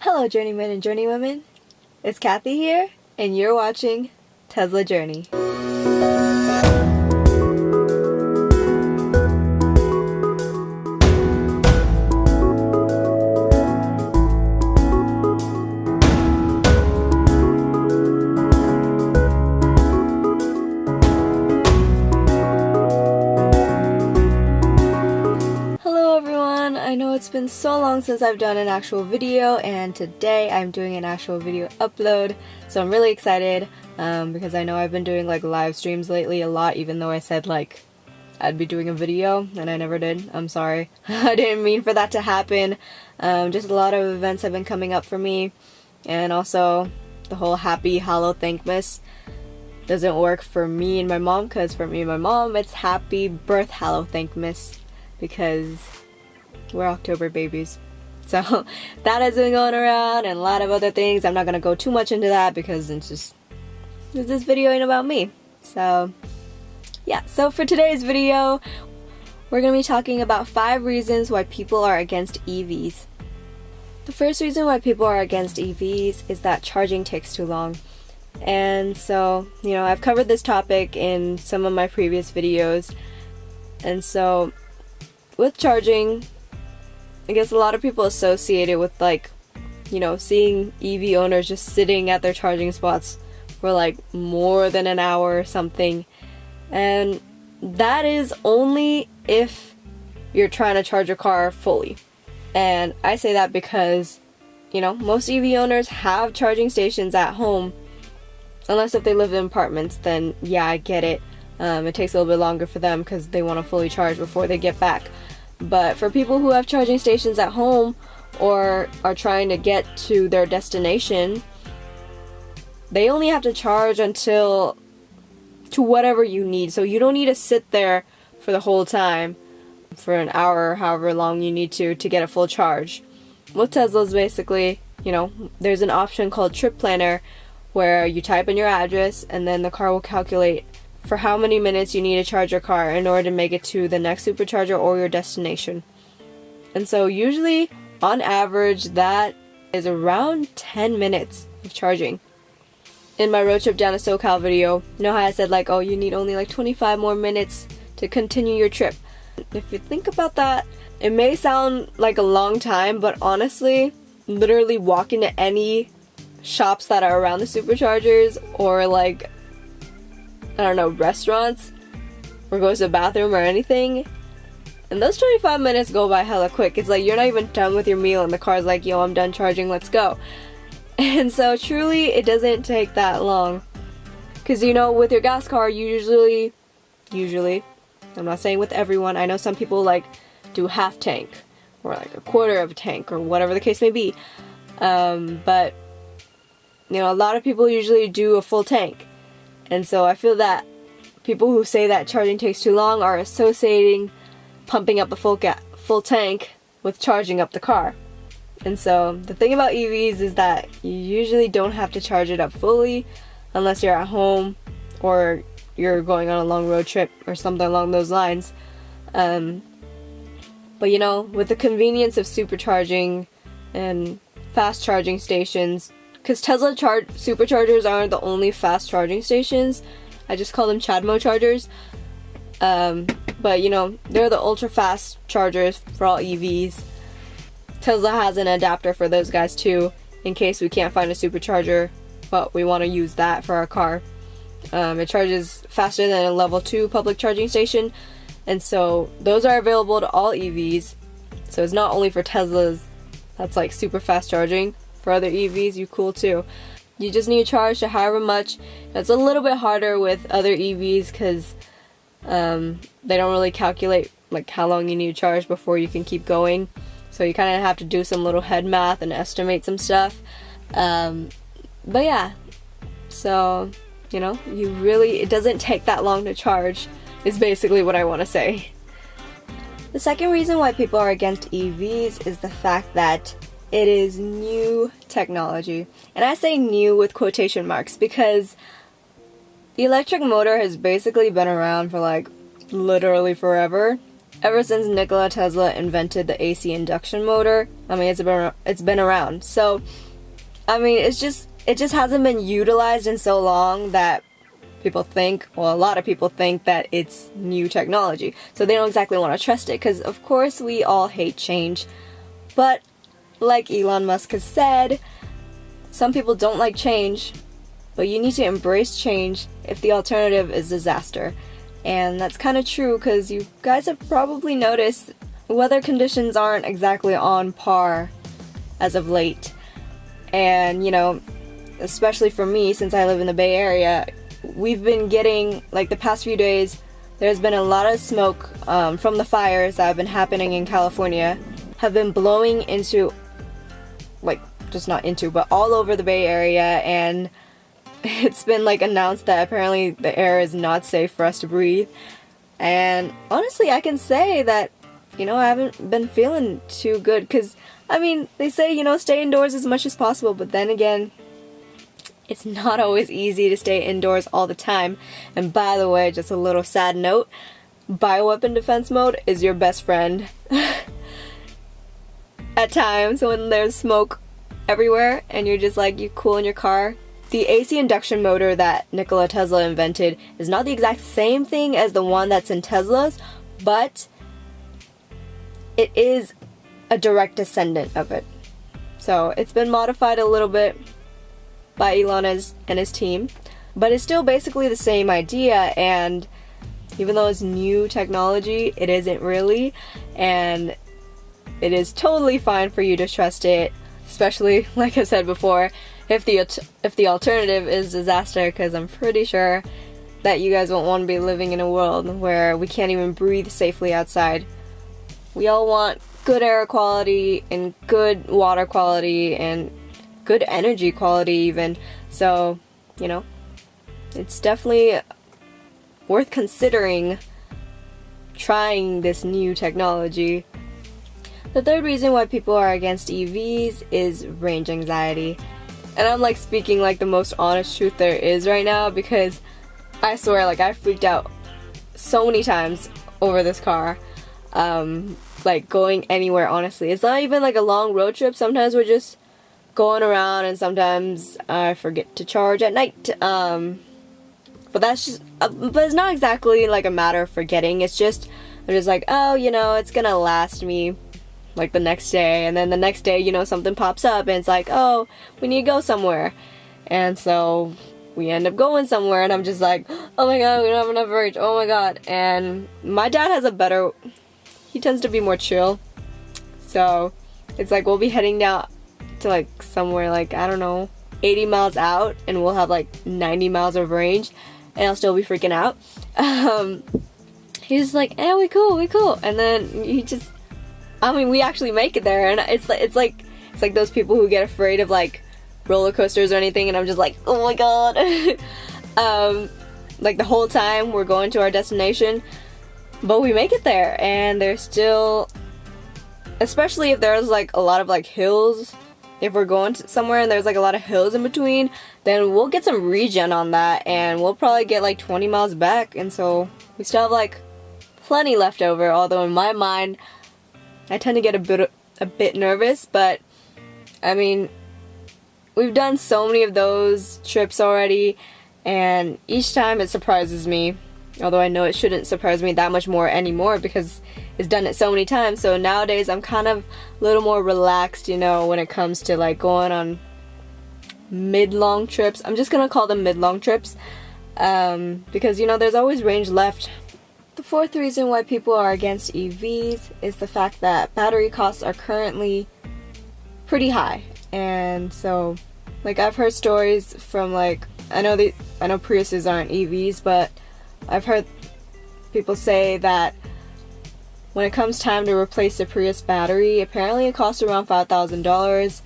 Hello journeymen and journeywomen, it's Kathy here, and you're watching Tesla Journey. I know it's been so long since I've done an actual video, and today I'm doing an actual video upload, so I'm really excited because I know I've been doing like live streams lately a lot, even though I said like I'd be doing a video and I never did. I'm sorry. I didn't mean for that to happen. Just a lot of events have been coming up for me, and also the whole Happy Hallow Thankmas doesn't work for me and my mom, because for me and my mom it's Happy Birth Hallow Thankmas because we're October babies. So that has been going around, and a lot of other things. I'm not going to go too much into that because this video ain't about me. So yeah, so for today's video we're going to be talking about 5 reasons why people are against EVs. The first reason why people are against EVs is that charging takes too long. And so, you know, I've covered this topic in some of my previous videos, and so with charging, I guess a lot of people associate it with, like, you know, seeing EV owners just sitting at their charging spots for like more than an hour or something. And that is only if you're trying to charge your car fully. And I say that because, you know, most EV owners have charging stations at home. Unless if they live in apartments, then yeah, I get it. It takes a little bit longer for them because they want to fully charge before they get back. But for people who have charging stations at home or are trying to get to their destination, they only have to charge until to whatever you need. So you don't need to sit there for the whole time, for an hour or however long you need to get a full charge. With Teslas, basically, you know, there's an option called Trip Planner where you type in your address and then the car will calculate for how many minutes you need to charge your car in order to make it to the next supercharger or your destination. And so usually, on average, that is around 10 minutes of charging. In my road trip down to SoCal video, you know how I said like, oh, you need only like 25 more minutes to continue your trip. If you think about that, it may sound like a long time, but honestly, literally walking to any shops that are around the superchargers, or like, I don't know, restaurants, or goes to the bathroom or anything, and those 25 minutes go by hella quick. It's like you're not even done with your meal and the car's like, yo, I'm done charging, let's go. And so truly it doesn't take that long, because you know, with your gas car, usually, I'm not saying with everyone, I know some people like do half tank or like a quarter of a tank or whatever the case may be, but you know, a lot of people usually do a full tank. And so I feel that people who say that charging takes too long are associating pumping up the full tank with charging up the car. And so the thing about EVs is that you usually don't have to charge it up fully unless you're at home or you're going on a long road trip or something along those lines. But you know, with the convenience of supercharging and fast charging stations, because Tesla superchargers aren't the only fast charging stations. I just call them CHAdeMO chargers. But you know, they're the ultra fast chargers for all EVs. Tesla has an adapter for those guys too, in case we can't find a supercharger, but we want to use that for our car. It charges faster than a level 2 public charging station, and so those are available to all EVs. So it's not only for Teslas that's like super fast charging. For other EVs, you cool too. You just need to charge to however much. It's a little bit harder with other EVs because they don't really calculate like how long you need to charge before you can keep going. So you kind of have to do some little head math and estimate some stuff. But yeah, so you know, it doesn't take that long to charge is basically what I want to say. The second reason why people are against EVs is the fact that it is new technology. And I say new with quotation marks because the electric motor has basically been around for like literally forever. ever since Nikola Tesla invented the AC induction motor. I mean, it's been around. So, I mean, it just hasn't been utilized in so long that people think, well, a lot of people think that it's new technology. So they don't exactly want to trust it, because of course we all hate change. But like Elon Musk has said, some people don't like change, but you need to embrace change if the alternative is disaster. And that's kind of true, because you guys have probably noticed weather conditions aren't exactly on par as of late. And, you know, especially for me, since I live in the Bay Area, we've been getting, like, the past few days, there's been a lot of smoke from the fires that have been happening in California, have been blowing into, like, just not into, but all over the Bay Area, and it's been, like, announced that apparently the air is not safe for us to breathe. And honestly, I can say that, you know, I haven't been feeling too good, because, I mean, they say, you know, stay indoors as much as possible, but then again, it's not always easy to stay indoors all the time. And by the way, just a little sad note, bioweapon defense mode is your best friend. At times when there's smoke everywhere and you're just like, you cool in your car. The AC induction motor that Nikola Tesla invented is not the exact same thing as the one that's in Teslas, but it is a direct descendant of it. So it's been modified a little bit by Elon and his team, but it's still basically the same idea. And even though it's new technology, it isn't really, and it is totally fine for you to trust it, especially, like I said before, if the alternative is disaster, because I'm pretty sure that you guys won't want to be living in a world where we can't even breathe safely outside. We all want good air quality and good water quality and good energy quality even. So, you know, it's definitely worth considering trying this new technology. The third reason why people are against EVs is range anxiety. And I'm like speaking like the most honest truth there is right now, because I swear, like, I freaked out so many times over this car. Like going anywhere, honestly. It's not even like a long road trip. Sometimes we're just going around, and sometimes I forget to charge at night. But that's just, but it's not exactly like a matter of forgetting. It's just, I'm just like, oh, you know, it's gonna last me like the next day, and then the next day, you know, something pops up, and it's like, oh, we need to go somewhere, and so we end up going somewhere, and I'm just like, oh my god, we don't have enough range, oh my god. And my dad has a better, he tends to be more chill, so it's like we'll be heading down to like somewhere like, I don't know, 80 miles out, and we'll have like 90 miles of range, and I'll still be freaking out. He's just like, eh, we cool, and then he just, I mean, we actually make it there, and it's like those people who get afraid of like roller coasters or anything, and I'm just like, oh my god. Like the whole time we're going to our destination, but we make it there, and there's still, especially if there's like a lot of like hills, if we're going to somewhere and there's like a lot of hills in between, then we'll get some regen on that, and we'll probably get like 20 miles back, and so we still have like plenty left over. Although in my mind, I tend to get a bit nervous, but I mean, we've done so many of those trips already, and each time it surprises me. Although I know it shouldn't surprise me that much more anymore, because it's done it so many times. So nowadays I'm kind of a little more relaxed, you know, when it comes to like going on mid-long trips. I'm just gonna call them mid-long trips, because, you know, there's always range left. The fourth reason why people are against EVs is the fact that battery costs are currently pretty high. And so, like, I've heard stories from, like, I know Priuses aren't EVs, but I've heard people say that when it comes time to replace the Prius battery, apparently it costs around $5,000,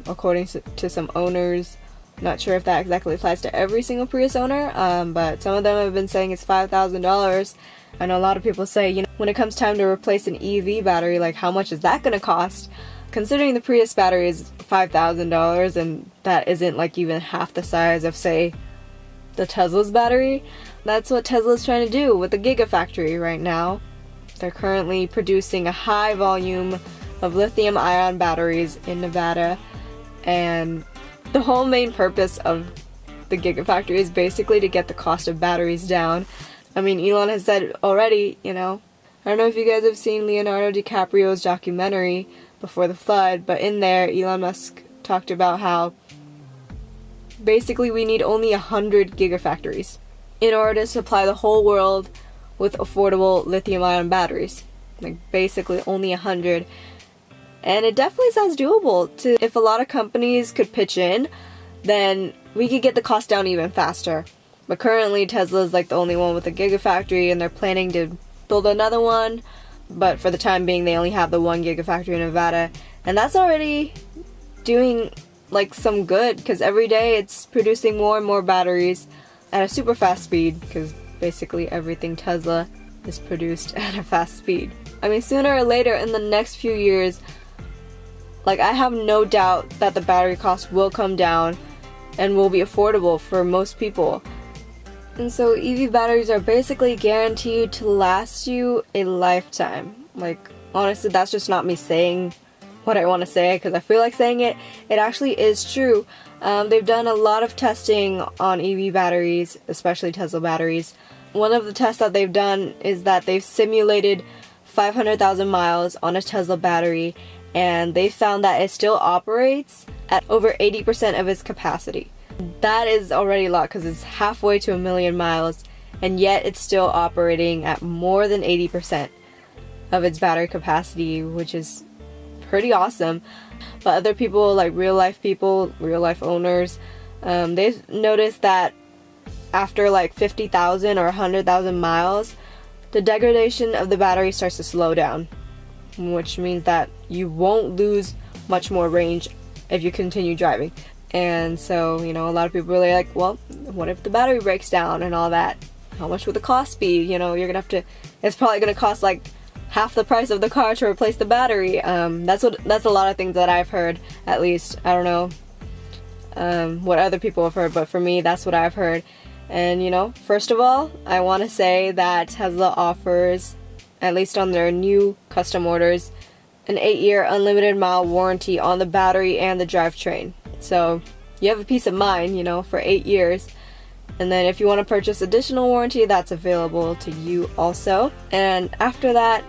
according to some owners. Not sure if that exactly applies to every single Prius owner, but some of them have been saying it's $5,000. I know a lot of people say, you know, when it comes time to replace an EV battery, like, how much is that going to cost? Considering the Prius battery is $5,000, and that isn't like even half the size of, say, the Tesla's battery. That's what Tesla's trying to do with the Gigafactory right now. They're currently producing a high volume of lithium-ion batteries in Nevada, and the whole main purpose of the Gigafactory is basically to get the cost of batteries down. I mean, Elon has said already, I don't know if you guys have seen Leonardo DiCaprio's documentary, Before the Flood, but in there, Elon Musk talked about how basically we need only 100 gigafactories in order to supply the whole world with affordable lithium-ion batteries. Like, basically only 100. And it definitely sounds doable. If a lot of companies could pitch in, then we could get the cost down even faster. But currently Tesla's like the only one with a gigafactory, and they're planning to build another one. But for the time being, they only have the one gigafactory in Nevada. And that's already doing like some good, because every day it's producing more and more batteries at a super fast speed, because basically everything Tesla is produced at a fast speed. I mean, sooner or later in the next few years, like, I have no doubt that the battery cost will come down and will be affordable for most people. And so EV batteries are basically guaranteed to last you a lifetime. Like, honestly, that's just not me saying what I want to say because I feel like saying it. It actually is true. They've done a lot of testing on EV batteries, especially Tesla batteries. One of the tests that they've done is that they've simulated 500,000 miles on a Tesla battery, and they found that it still operates at over 80% of its capacity. That is already a lot because it's halfway to 1,000,000 miles, and yet it's still operating at more than 80% of its battery capacity, which is pretty awesome. But other people, like real life owners, they've noticed that after like 50,000 or 100,000 miles, the degradation of the battery starts to slow down, which means that you won't lose much more range if you continue driving. And so, a lot of people are like, well, what if the battery breaks down and all that? How much would the cost be? You're gonna have to, it's probably gonna cost like half the price of the car to replace the battery. That's a lot of things that I've heard, at least. I don't know what other people have heard, but for me, that's what I've heard. And first of all, I want to say that Tesla offers, at least on their new custom orders, an 8-year unlimited mile warranty on the battery and the drivetrain. So you have a peace of mind, for 8 years. And then if you want to purchase additional warranty, that's available to you also. And after that,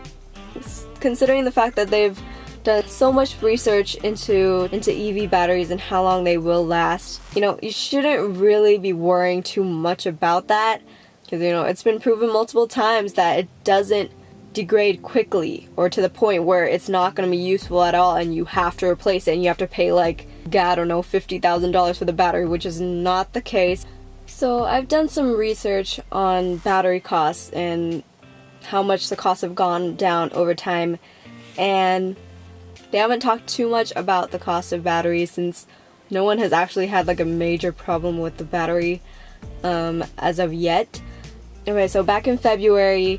considering the fact that they've done so much research into EV batteries and how long they will last, you shouldn't really be worrying too much about that, because it's been proven multiple times that it doesn't degrade quickly or to the point where it's not going to be useful at all and you have to replace it and you have to pay like, I don't know, $50,000 for the battery, which is not the case. So I've done some research on battery costs and how much the costs have gone down over time, and they haven't talked too much about the cost of batteries since no one has actually had like a major problem with the battery as of yet. Okay, so back in February,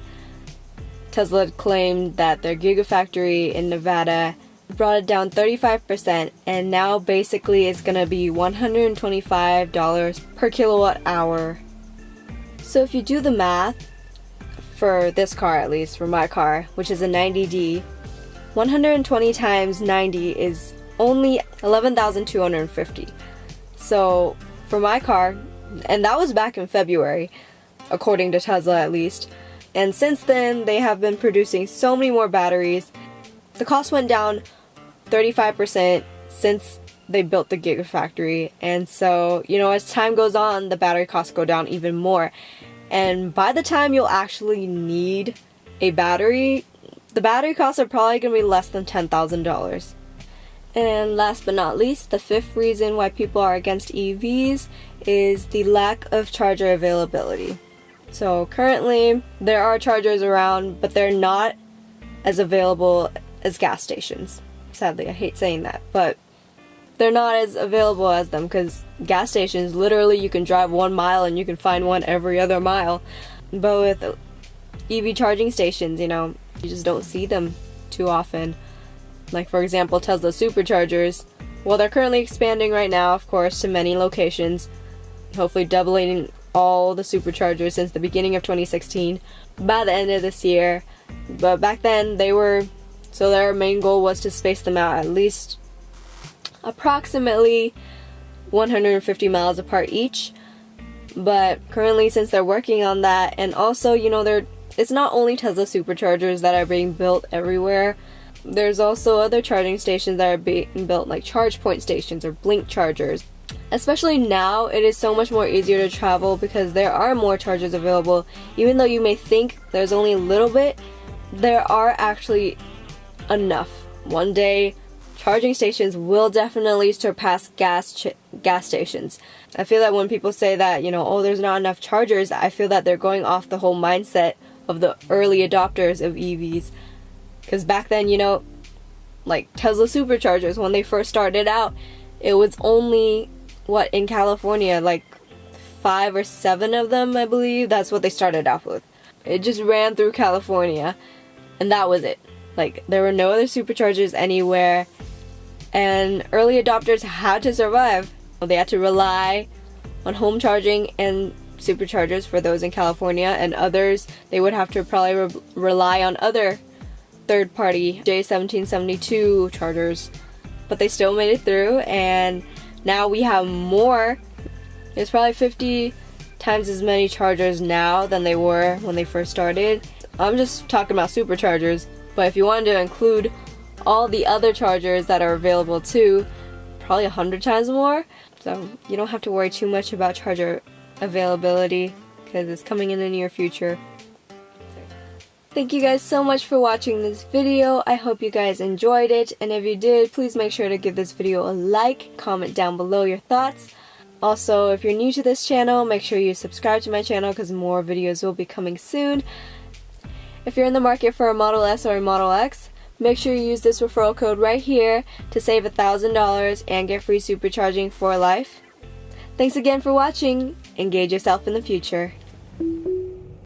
Tesla claimed that their Gigafactory in Nevada brought it down 35%, and now basically it's gonna be $125 per kilowatt hour. So if you do the math, for this car at least, for my car, which is a 90D, 120 times 90 is only 11,250. So for my car, and that was back in February, according to Tesla at least, and since then they have been producing so many more batteries. The cost went down 35% since they built the Gigafactory, and so as time goes on, the battery costs go down even more, and by the time you'll actually need a battery, the battery costs are probably going to be less than $10,000. And last but not least, the fifth reason why people are against EVs is the lack of charger availability. So currently there are chargers around, but they're not as available as gas stations. Sadly, I hate saying that, but they're not as available as them, because gas stations, literally you can drive 1 mile and you can find one every other mile. But with EV charging stations, you just don't see them too often. Like, for example, Tesla superchargers. Well, they're currently expanding right now, of course, to many locations, hopefully doubling all the superchargers since the beginning of 2016. By the end of this year, But back then so their main goal was to space them out at least approximately 150 miles apart each. But currently, since they're working on that, and also, you know, it's not only Tesla superchargers that are being built everywhere. There's also other charging stations that are being built, like charge point stations or blink chargers. Especially now, it is so much more easier to travel because there are more chargers available. Even though you may think there's only a little bit, there are actually enough. One day, charging stations will definitely surpass gas stations. I feel that when people say that, you know, oh, there's not enough chargers, I feel that they're going off the whole mindset of the early adopters of EVs. Because back then, you know, like Tesla superchargers, when they first started out, it was only, in California, like 5 or 7 of them, I believe. That's what they started off with. It just ran through California, and that was it. Like, there were no other superchargers anywhere, and early adopters had to survive. They had to rely on home charging and superchargers for those in California, and others, they would have to probably rely on other third-party J1772 chargers. But they still made it through, and now we have more. There's probably 50 times as many chargers now than they were when they first started. I'm just talking about superchargers, but if you wanted to include all the other chargers that are available too, probably 100 times more. So you don't have to worry too much about charger availability because it's coming in the near future. Thank you guys so much for watching this video. I hope you guys enjoyed it, and if you did, please make sure to give this video a like, comment down below your thoughts. Also, if you're new to this channel, make sure you subscribe to my channel because more videos will be coming soon. If you're in the market for a Model S or a Model X, make sure you use this referral code right here to save $1,000 and get free supercharging for life. Thanks again for watching. Engage yourself in the future.